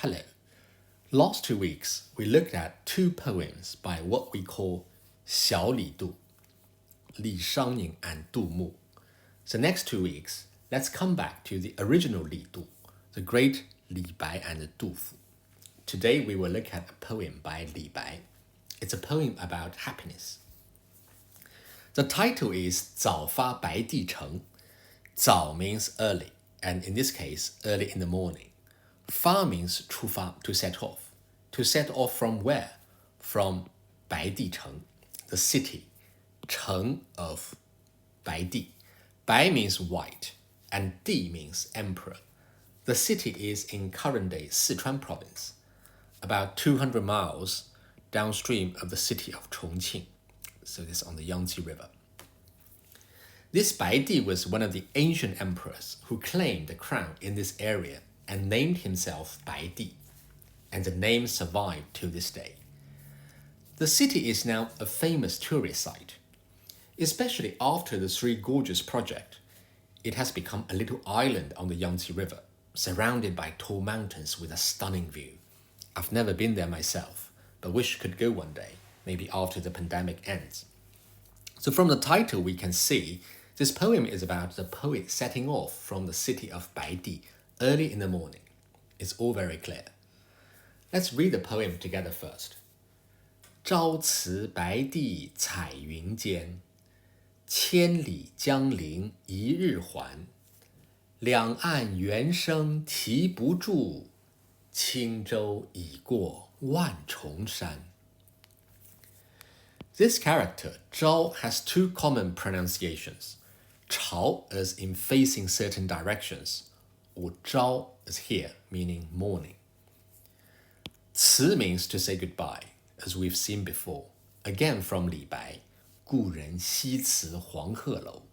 Hello. Last 2 weeks, we looked at 2 poems by what we call 小李杜, Li Shangning and Du Mu. So next 2 weeks, let's come back to the original Li Du, the great Li Bai and Du Fu. Today we will look at a poem by Li Bai. It's a poem about happiness. The title is 早发白帝城. 早 means early, and in this case, early in the morning. 发 means 出发, to set off. To set off from where? From 白帝城, the city. 城 of 白帝. 白 means white, and 帝 means emperor. The city is in current-day Sichuan province, about 200 miles downstream of the city of Chongqing. So this is on the Yangtze River. This Baidi was one of the ancient emperors who claimed the crown in this area and named himself Baidi, and the name survived to this day. The city is now a famous tourist site. Especially after the Three Gorges project, it has become a little island on the Yangtze River, surrounded by tall mountains with a stunning view. I've never been there myself, but wish could go one day, maybe after the pandemic ends. So from the title we can see this poem is about the poet setting off from the city of Baidi early in the morning. It's all very clear. Let's read the poem together first. 朝辞白帝彩云间，千里江陵一日还。两岸猿声啼不住，轻舟已过万重山。This character, Zhao, has 2 common pronunciations. Chao as in facing certain directions, or Zhao as here, meaning morning. Ci means to say goodbye, as we've seen before, again from Li Bai, 故人西辞黄鹤楼.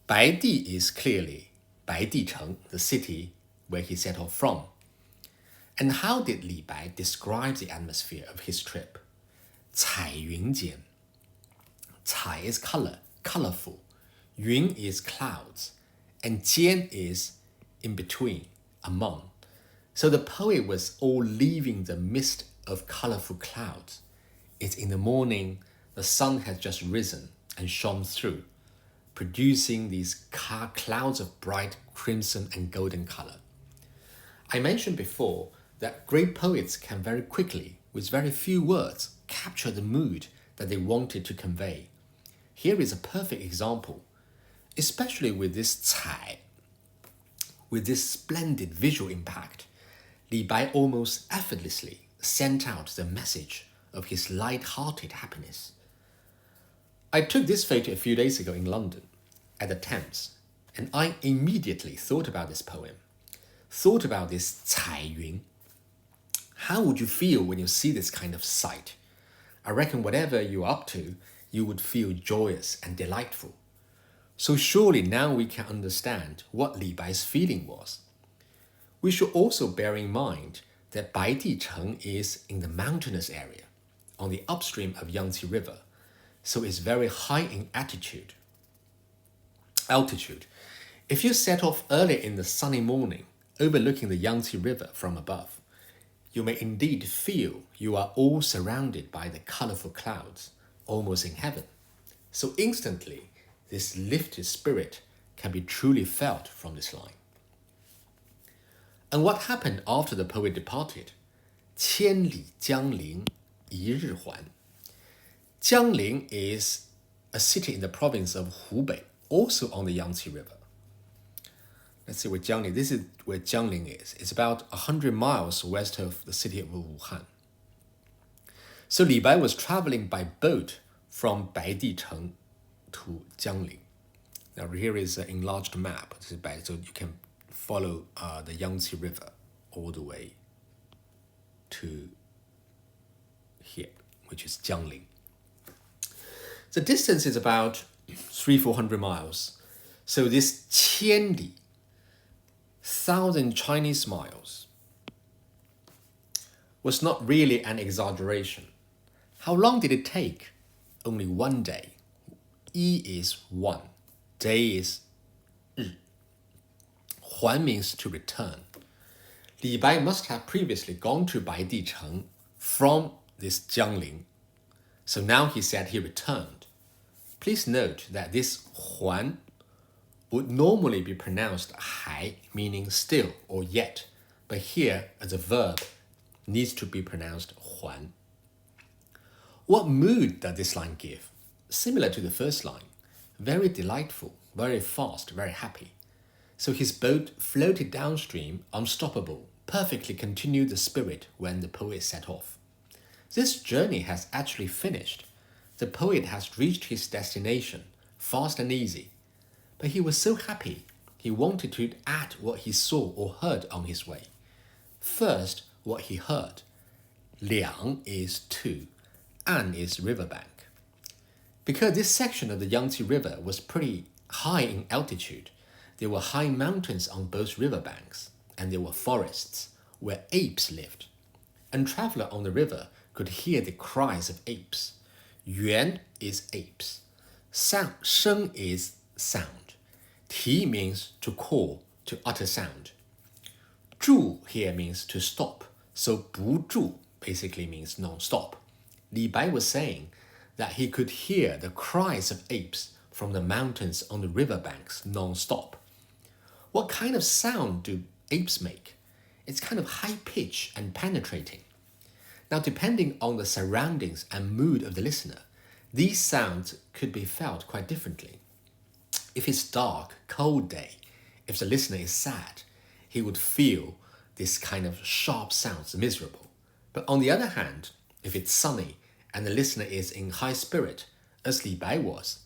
Baidi is clearly Baidi Cheng, the city where he set off from. And how did Li Bai describe the atmosphere of his trip? 彩云间. 彩 is color, colorful. 云 is clouds. And 间 is in between, among. So the poet was all leaving the mist of colorful clouds. It's in the morning, the sun has just risen and shone through, producing these clouds of bright crimson and golden color. I mentioned before that great poets can very quickly, with very few words, capture the mood that they wanted to convey. Here is a perfect example, especially with this 彩, with this splendid visual impact. Li Bai almost effortlessly sent out the message of his light-hearted happiness. I took this photo a few days ago in London, at the Thames, and I immediately thought about this poem, thought about this 彩云. How would you feel when you see this kind of sight? I reckon whatever you're up to, you would feel joyous and delightful. So surely now we can understand what Li Bai's feeling was. We should also bear in mind that Baidi Cheng is in the mountainous area, on the upstream of Yangtze River, so it's very high in altitude. If you set off early in the sunny morning, overlooking the Yangtze River from above, you may indeed feel you are all surrounded by the colorful clouds, almost in heaven. So instantly, this lifted spirit can be truly felt from this line. And what happened after the poet departed? 千里江陵一日还. Jiangling is a city in the province of Hubei, also on the Yangtze River. Let's see where Jiangling, this is where Jiangling is. It's about 100 miles west of the city of Wuhan. So Li Bai was traveling by boat from Baidi Cheng to Jiangling. Now here is an enlarged map, so you can follow the Yangtze River all the way to here, which is Jiangling. The distance is about 300-400 miles. So this 千里, 1,000 Chinese miles, was not really an exaggeration. How long did it take? Only 1 day. Yi is 1. Day is 日. Huan means to return. Li Bai must have previously gone to Baidi城from this Jiangling. So now he said he returned. Please note that this Huan would normally be pronounced hai, meaning still or yet, but here, as a verb, needs to be pronounced Huan. What mood does this line give? Similar to the first line. Very delightful, very fast, very happy. So his boat floated downstream, unstoppable, perfectly continued the spirit when the poet set off. This journey has actually finished. The poet has reached his destination, fast and easy. But he was so happy, he wanted to add what he saw or heard on his way. First, what he heard. Liang is two, An is riverbank. Because this section of the Yangtze River was pretty high in altitude, there were high mountains on both riverbanks, and there were forests where apes lived. A traveler on the river could hear the cries of apes. Yuan is apes. Sheng is sound. Ti means to call, to utter sound. Zhu here means to stop, so bu zhu basically means non-stop. Li Bai was saying that he could hear the cries of apes from the mountains on the riverbanks non-stop. What kind of sound do apes make? It's kind of high-pitched and penetrating. Now, depending on the surroundings and mood of the listener, these sounds could be felt quite differently. If it's dark, cold day, if the listener is sad, he would feel this kind of sharp sounds miserable. But on the other hand, if it's sunny and the listener is in high spirit, as Li Bai was,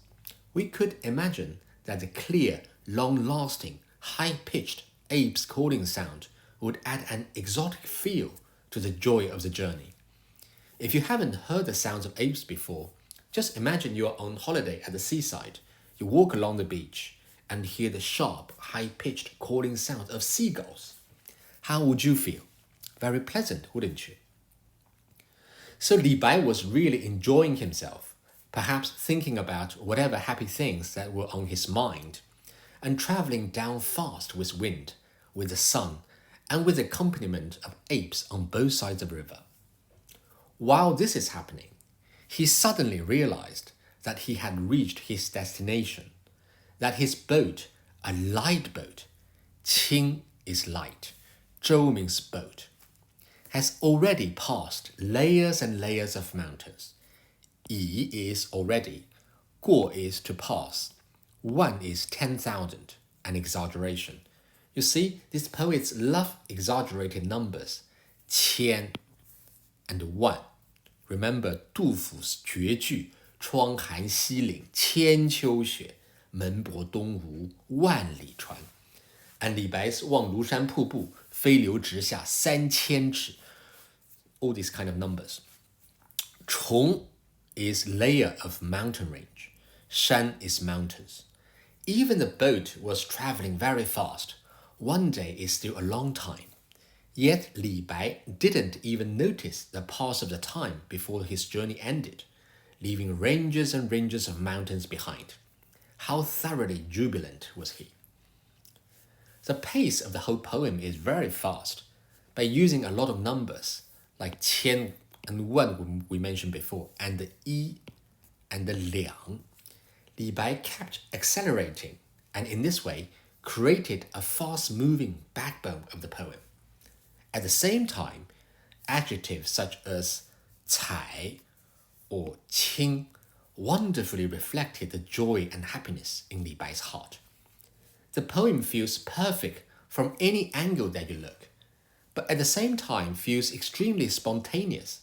we could imagine that the clear, long-lasting, high-pitched apes calling sound would add an exotic feel to the joy of the journey. If you haven't heard the sounds of apes before, just imagine you are on holiday at the seaside. You walk along the beach and hear the sharp, high-pitched calling sound of seagulls. How would you feel? Very pleasant, wouldn't you? So Li Bai was really enjoying himself, perhaps thinking about whatever happy things that were on his mind, and traveling down fast with wind, with the sun, and with the accompaniment of apes on both sides of the river. While this is happening, he suddenly realized that he had reached his destination, that his boat, a light boat, Qing is light, Zhou means boat, has already passed layers and layers of mountains. Yi is already, Guo is to pass, Wan is 10,000, an exaggeration. You see, these poets love exaggerated numbers, 千 and 万. Remember 杜甫绝句窗含西岭千秋雪门泊东吴万里船 and 李白 望庐山瀑布飞流直下3000尺 all these kind of numbers. 重 is layer of mountain range. 山 is mountains. Even the boat was traveling very fast. One day is still a long time. Yet Li Bai didn't even notice the pass of the time before his journey ended, leaving ranges and ranges of mountains behind. How thoroughly jubilant was he? The pace of the whole poem is very fast. By using a lot of numbers, like 千 and 万 we mentioned before, and the yi and the liang, Li Bai kept accelerating, and in this way created a fast-moving backbone of the poem. At the same time, adjectives such as 才 or 清 wonderfully reflected the joy and happiness in Li Bai's heart. The poem feels perfect from any angle that you look, but at the same time feels extremely spontaneous,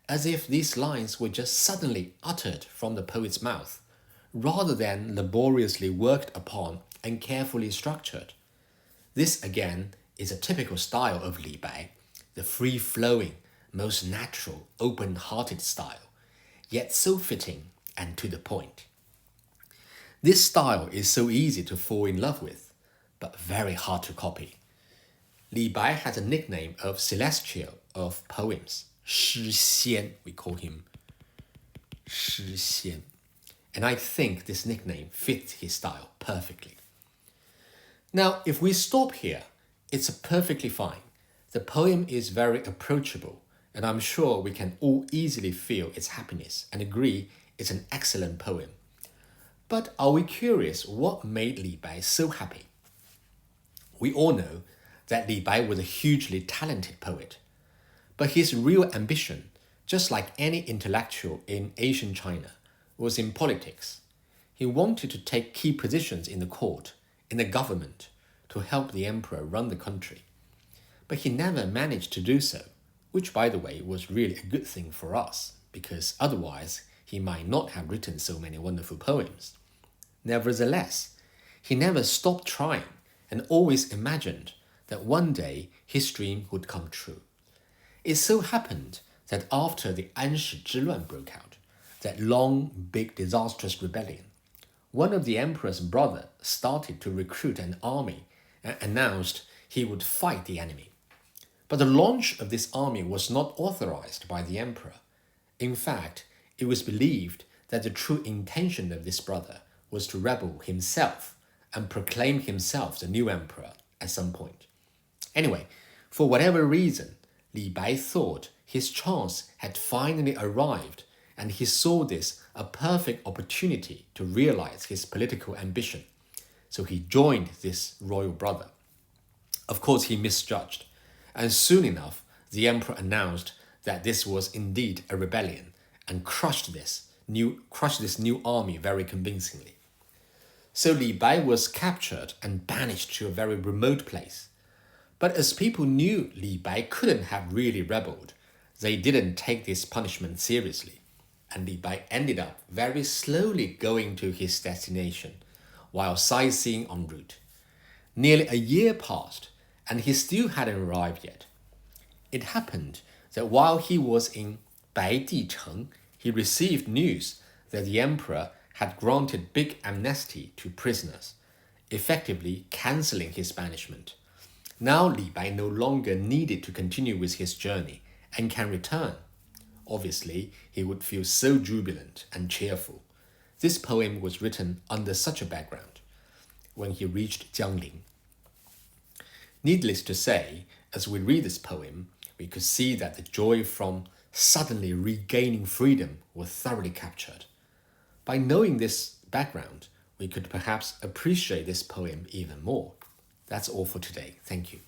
as if these lines were just suddenly uttered from the poet's mouth, rather than laboriously worked upon and carefully structured. This again is a typical style of Li Bai, the free-flowing, most natural, open-hearted style, yet so fitting and to the point. This style is so easy to fall in love with, but very hard to copy. Li Bai has a nickname of celestial of poems, 诗仙, we call him 诗仙. And I think this nickname fits his style perfectly. Now, if we stop here, it's perfectly fine. The poem is very approachable, and I'm sure we can all easily feel its happiness and agree it's an excellent poem. But are we curious what made Li Bai so happy? We all know that Li Bai was a hugely talented poet, but his real ambition, just like any intellectual in ancient China, was in politics. He wanted to take key positions in the court, in the government, to help the emperor run the country. But he never managed to do so, which, by the way, was really a good thing for us, because otherwise he might not have written so many wonderful poems. Nevertheless, he never stopped trying and always imagined that one day his dream would come true. It so happened that after the Anshi Zhiluan broke out, that long, big, disastrous rebellion, one of the emperor's brother started to recruit an army and announced he would fight the enemy. But the launch of this army was not authorized by the emperor. In fact, it was believed that the true intention of this brother was to rebel himself and proclaim himself the new emperor at some point. Anyway, for whatever reason, Li Bai thought his chance had finally arrived, and he saw this a perfect opportunity to realize his political ambition. So he joined this royal brother. Of course, he misjudged, and soon enough, the emperor announced that this was indeed a rebellion and crushed this new army very convincingly. So Li Bai was captured and banished to a very remote place. But as people knew Li Bai couldn't have really rebelled, they didn't take this punishment seriously, and Li Bai ended up very slowly going to his destination while sightseeing en route. Nearly a year passed, and he still hadn't arrived yet. It happened that while he was in白帝城, he received news that the emperor had granted big amnesty to prisoners, effectively cancelling his banishment. Now Li Bai no longer needed to continue with his journey and can return. Obviously, he would feel so jubilant and cheerful. This poem was written under such a background when he reached Jiangling. Needless to say, as we read this poem, we could see that the joy from suddenly regaining freedom was thoroughly captured. By knowing this background, we could perhaps appreciate this poem even more. That's all for today. Thank you.